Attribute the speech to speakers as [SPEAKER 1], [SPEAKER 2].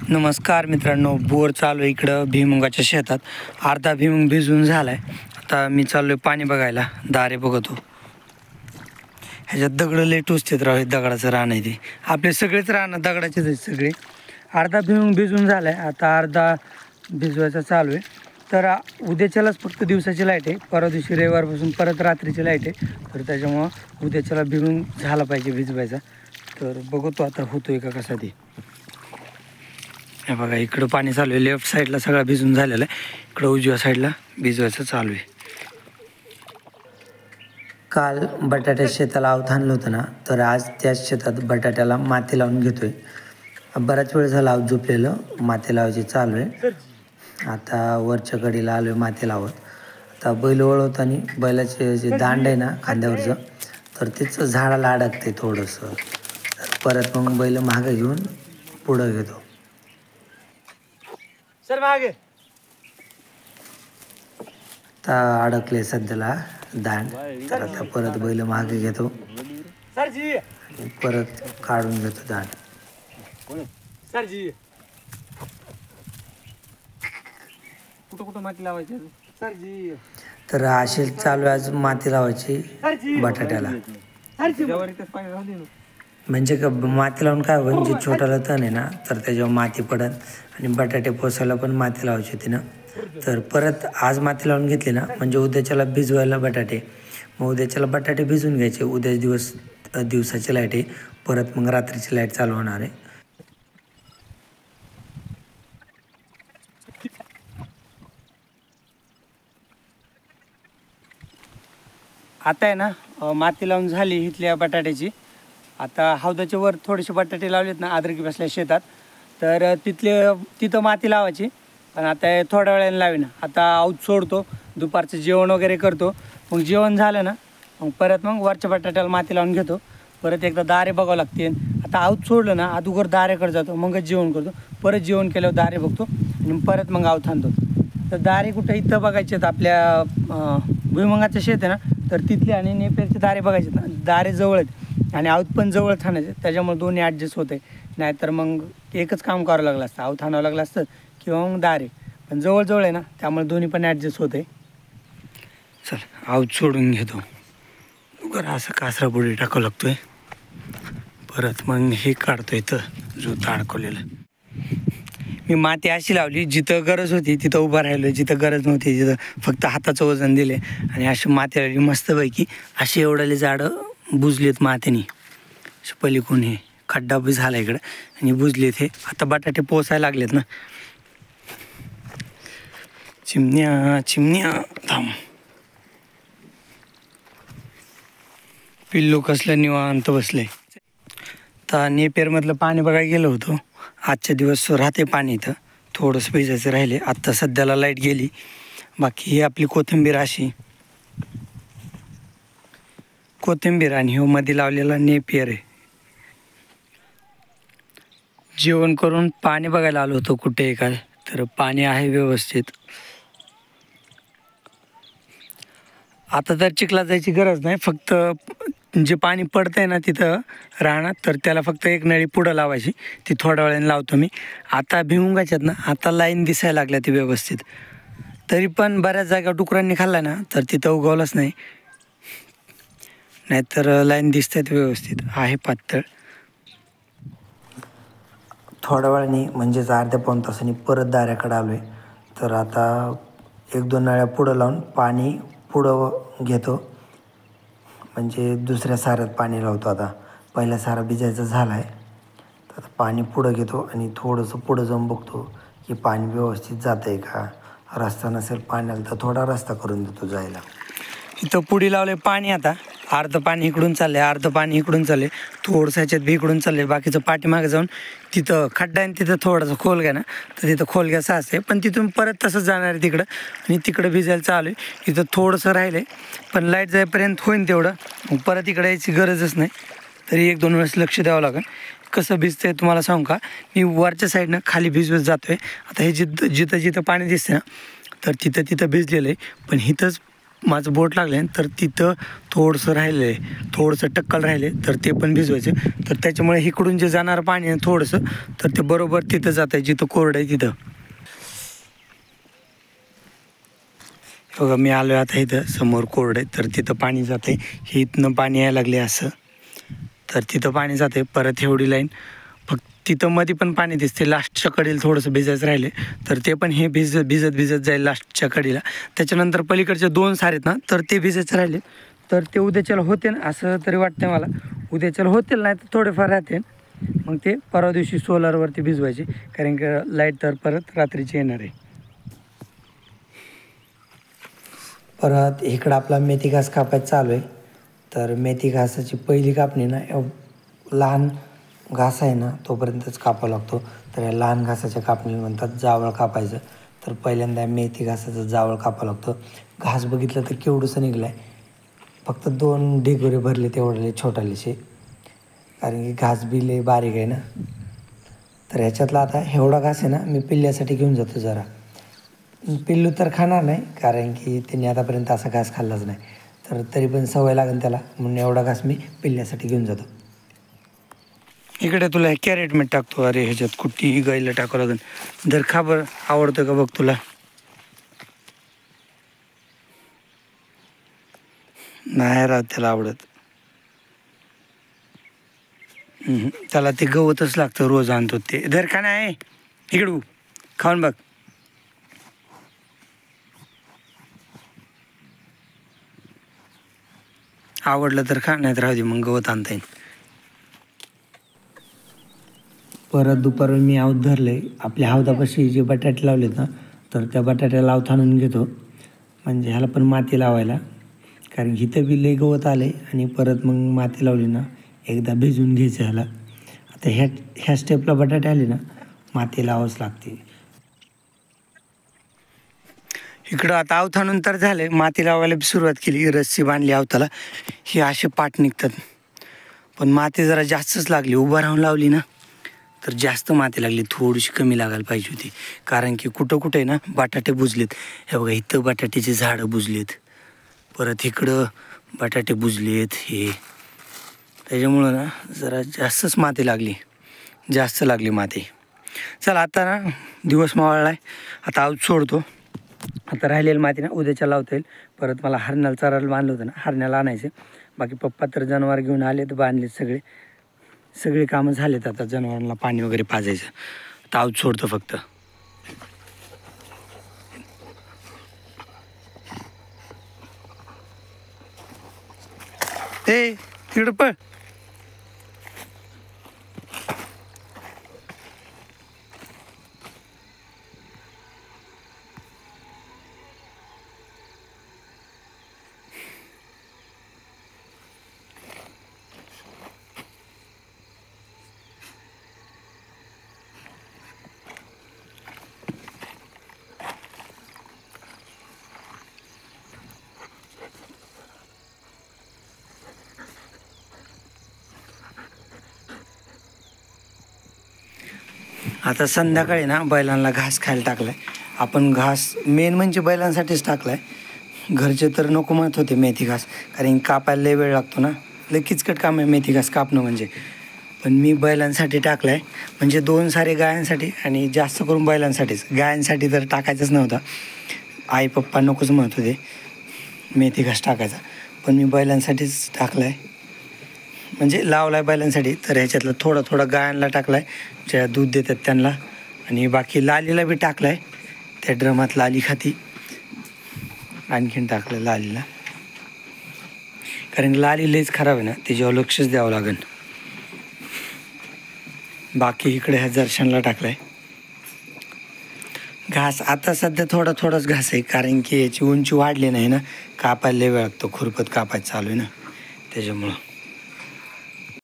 [SPEAKER 1] नमस्कार मित्रांनो, बोर चालू आहे इकडं भुईमुगाच्या शेतात. अर्धा भुईमुग भिजून झालाय. आता मी चाललोय पाणी बघायला. दारे बघतो. ह्याच्यात दगड लय टुचतेत राव. दगडाचं रान आहे ते. आपले सगळेच रान दगडाचेच आहेत सगळे. अर्धा भुईमुग भिजून झालाय. आता अर्धा भिजवायचा चालू आहे. तर उद्याच्यालाच फक्त दिवसाची लाईट आहे. परवा दिवशी रविवारपासून परत रात्रीची लाईट आहे. तर त्याच्यामुळं उद्याच्याला भिजून झाला पाहिजे भिजवायचा. तर बघतो आता होतोय का कसा ते. हे बघा इकडं पाणी चालू आहे. लेफ्ट साईडला सगळा भिजून झालेला आहे. इकडं उजव्या साईडला भिजवायचं चालू आहे. काल बटाट्या शेताला आवत आणलं होतं ना, तर आज त्याच शेतात बटाट्याला माती लावून घेतोय. बराच वेळ झाला आवत झोपलेलं. माती लावायची चालू आहे. आता वरच्या कडीला आलो आहे माती लावत. आता बैल वळवताना बैलाचे जे दांड आहे ना खांद्यावरचं, तर तेच झाडाला अडकते थोडंसं. परत मग बैल मागं घेऊन पुढं घेतो.
[SPEAKER 2] सर मागे
[SPEAKER 1] आता अडकले सध्याला दांड. तर आता परत बैल मागे घेतो
[SPEAKER 2] सरजी
[SPEAKER 1] आणि परत काढून घेतो दांड.
[SPEAKER 2] सरजी कुठं माती लावायची सरजी.
[SPEAKER 1] तर अशी चालू आहे आज माती लावायची बटाट्याला. म्हणजे का माती लावून काय होईल, जे छोटाला तण आहे ना, तर त्याच्यावर माती पडत आणि बटाटे पोसायला पण माती लावायची होती ना. तर परत आज माती लावून घेतली ना, म्हणजे उद्याच्याला भिजवायला बटाटे. मग उद्याच्याला बटाटे भिजवून घ्यायचे. उद्या दिवसाची लाईट आहे. परत मग रात्रीची लाईट चालू होणार आहे.
[SPEAKER 2] आता आहे ना माती लावून झाली इथल्या बटाट्याची. आता हौदाच्या वर थोडेसे बटाटे लावलेत ना आद्रकी बसल्या शेतात, तर तिथं माती लावायची. पण आता थोड्या वेळाने लावीन. आता आऊत सोडतो, दुपारचं जेवण वगैरे करतो. मग जेवण झालं ना, मग परत मग वरच्या बटाट्याला माती लावून घेतो. परत एकदा दारे बघावं लागते. आता आऊत सोडलं ना, अगोदर दारेकडे जातो, मगच जेवण करतो. परत जेवण केल्यावर दारे बघतो आणि परत मग आऊत आणतो. तर दारे कुठं इथं बघायचे आहेत आपल्या भुईमुगाचं शेत आहे ना, तर तिथले आणि नेपेरचे दारे बघायचे ना. दारे जवळ आहेत आणि आऊत पण जवळ थांबायचे. त्याच्यामुळे दोन्ही ॲडजस्ट होते. नाहीतर मग एकच काम करावं लागलं असतं, आऊत आणावं लागलं असतं किंवा मग दारे. पण जवळजवळ आहे ना, त्यामुळे दोन्ही पण ॲडजस्ट होते.
[SPEAKER 1] चल आऊत सोडून घेतो. उगर असं कासरा बुडी टाकावं लागतोय. परत मग हे काढतोय तर जुता अडकवलेलं. मी माती अशी लावली, जिथं गरज होती तिथं उभं राहिलो, जिथं गरज नव्हती तिथं फक्त हाताचं वजन दिले आणि अशी माती लावली मस्तपैकी. अशी एवढ्याले झाडं बुजलेत मातीने. पलीकडून हे खड्डा बी झाला इकडं आणि बुजलेत हे. आता बटाटे पोसायला लागलेत ना. चिमण्या थांब. पिल्लू कसलं निवांत बसले. तर नेपेरमधलं पाणी बघायला गेलो होतो. आजच्या दिवस राहते पाणी इथं. थोडंसं भिजायचं राहिले. आत्ता सध्याला लाईट गेली. बाकी ही आपली कोथिंबीर अशी कोथिंबीर आणि ह्यो मध्ये लावलेला नेपियर आहे. जेवण करून पाणी बघायला आलो होतो कुठे आहे काय, तर पाणी आहे व्यवस्थित. आता तर चिखला जायची गरज नाही. फक्त जे पाणी पडतंय ना तिथं राहणार, तर त्याला फक्त एक नळी पुढं लावायची. ती थोड्या वेळाने लावतो मी. आता भुईमुगाच्यात ना आता लाईन दिसायला लागल्या ती व्यवस्थित. तरी पण बऱ्याच जागा डुकरांनी खाल्ला ना, तर तिथं उगवलंच नाही. नाहीतर लाईन दिसतात व्यवस्थित. आहे पातळ. थोड्या वेळाने म्हणजेच अर्ध्या पाऊण तासांनी परत दाऱ्याकडे आलो आहे. तर आता 1-2 नळ्या पुढं लावून पाणी पुढं घेतो. म्हणजे दुसऱ्या साऱ्यात पाणी लावतो. आता पहिला सारा भिजायचा झाला आहे. तर पाणी पुढं घेतो आणि थोडंसं पुढं जाऊन बघतो की पाणी व्यवस्थित जातं आहे का. रस्ता नसेल पाण्याला तर थोडा रस्ता करून देतो जायला. इथं पुढे लावले पाणी. आता अर्धं पाणी इकडून चाललं आहे, अर्धं पाणी इकडून चाललं आहे. थोडंसं ह्याच्यात बी इकडून चाललं आहे. बाकीचं पाठीमागे जाऊन तिथं खड्डा आहे, तिथं थोडंसं खोलग्या ना, तर तिथं खोलग्याचं असते. पण तिथून परत तसंच जाणार आहे तिकडं आणि तिकडं भिजायला चालू आहे. इथं थोडंसं राहिलं आहे, पण लाईट जाईपर्यंत होईन तेवढं. मग परत इकडे यायची गरजच नाही. तरी 1-2 वेळेस लक्ष द्यावं लागेल. कसं भिजतं आहे तुम्हाला सांगू का. मी वरच्या साईडनं खाली भिजवत जातो आहे. आता हे जिथं पाणी दिसतं ना, तर तिथं भिजलेलं आहे. पण इथंच
[SPEAKER 2] माझं बोट लागलं आहे तर तिथं थोडंसं राहिलं आहे, थोडंसं टक्कल राहिले तर ते पण भिजवायचं. तर त्याच्यामुळे इकडून जे जाणारं पाणी आहे थोडंसं, तर ते बरोबर तिथं जातं आहे जिथं कोरडं आहे तिथं. बघा मी आलो आहे आता इथं समोर कोरडं आहे, तर तिथं पाणी जातं आहे. हे इथनं पाणी यायला लागले असं, तर तिथं पाणी जाते. परत एवढी लाईन फक्त तिथं मध्ये पण पाणी दिसते. लास्टच्या कडेला थोडंसं भिजायचं राहिले तर ते पण हे भिजत जाईल लास्टच्या कडेला. त्याच्यानंतर पलीकडचे 2 सारेत ना, तर ते भिजायचं राहिले तर ते उद्याच्याला होते ना असं तरी वाटतं मला. उद्याच्याला होतील नाही तर थोडेफार राहते, मग ते परवा दिवशी सोलारवरती भिजवायचे, कारण की लाईट तर परत रात्रीची येणार आहे.
[SPEAKER 1] परत इकडं आपला मेथी घास कापायचं चालू आहे. तर मेथी घासाची पहिली कापणी ना लहान घास आहे ना तोपर्यंतच कापावा लागतो. तर या लहान घासाच्या कापणीला म्हणतात जावळ कापायचं. तर पहिल्यांदा मेथी घासाचं जावळ कापावं लागतं. घास बघितलं तर केवढंसं निघलं आहे, फक्त 2 ढिगोरे भरले तेवढे छोटालेसे, कारण की घास बी लय बारीक आहे ना. तर ह्याच्यातला आता एवढा घास आहे ना मी पिल्ल्यासाठी घेऊन जातो. जरा पिल्लू तर खाणार नाही, कारण की त्यांनी आतापर्यंत असा घास खाल्लाच नाही, तर तरी पण सवय लागेल त्याला, म्हणून एवढा घास मी पिल्ल्यासाठी घेऊन जातो.
[SPEAKER 2] इकडे तुला हे कॅरेट मीठ टाकतो. अरे ह्याच्यात कुठेही गाईला टाकावं लागेल. जर खाबर आवडतं का बघ तुला. नाही राहत त्याला आवडत. त्याला ते गवतच लागतं, रोज आणतो ते. धर खा नाही इकडू खाऊन बघ. आवडलं तर खा, नाही तर राहू दे, मग गवत आणता येईल.
[SPEAKER 1] परत दुपारून मी आवत धरले. आपल्या हौदापाशी जे बटाटे लावलेत ना, तर त्या बटाट्याला आवत आणून घेतो, म्हणजे ह्याला पण माती लावायला, कारण इथं बी लय गवत आले. आणि परत मग माती लावली ना एकदा भिजवून घ्यायचं ह्याला. आता ह्या स्टेपला बटाटे आले ना माती लावावंच लागते.
[SPEAKER 2] इकडं आता आवत आणून तर झाले, माती लावायला सुरुवात केली. रस्सी बांधली आवताला, ही असे पाट निघतात. पण माती जरा जास्तच लागली. उभं राहून लावली ना तर जास्त माती लागली, थोडीशी कमी लागायला पाहिजे होती, कारण की कुठं कुठे ना बटाटे बुजलेत. हे बघा इथं बटाट्याचे झाडं बुजलेत, परत इकडं बटाटे बुजलेत. हे त्याच्यामुळं ना जरा जास्तच माती लागली, जास्त लागली माती. चला आता ना दिवस मावळला आहे, आता आवत सोडतो. आता राहिलेली माती ना उद्याच्या लावता येईल. परत मला हरण्याला चारायला बांधलं होतं ना, हरण्याला आणायचं. बाकी पप्पा तर जनावर घेऊन आले तर बांधलेत सगळे कामं झालेत. आता जनावरांना पाणी वगैरे पाजायचं, आता आवत सोडतो फक्त. ए तिकडं पळ. आता संध्याकाळी ना बैलांना घास खायला टाकला आहे आपण. घास मेन म्हणजे बैलांसाठीच टाकला आहे. घरचे तर नको म्हणत होते मेथी घास, कारण कापायला लय वेळ लागतो ना, लय किचकट काम आहे मेथी घास कापणं म्हणजे. पण मी बैलांसाठी टाकला आहे, म्हणजे 2 सारे गायांसाठी आणि जास्त करून बैलांसाठीच. गायांसाठी तर टाकायचंच नव्हता, आई पप्पा नकोच म्हणत होते मेथी घास टाकायचा, पण मी बैलांसाठीच टाकला आहे, म्हणजे लावला आहे बैलांसाठी. तर ह्याच्यातलं थोडं गायांना टाकला आहे, ज्या दूध देतात त्यांना, आणि बाकी लालीला बी टाकला आहे. त्या ड्रमात लाली खाती, आणखीन टाकलं लालीला, कारण लाली लईच खराब आहे ना, त्याच्यावर लक्षच द्यावं लागेल. बाकी इकडे ह्या जर्शनला टाकला आहे घास. आता सध्या थोडाच घास आहे, कारण की याची उंची वाढली नाही ना, कापायला वेळ लागतो, खुरपत कापायचं चालू आहे ना, त्याच्यामुळं.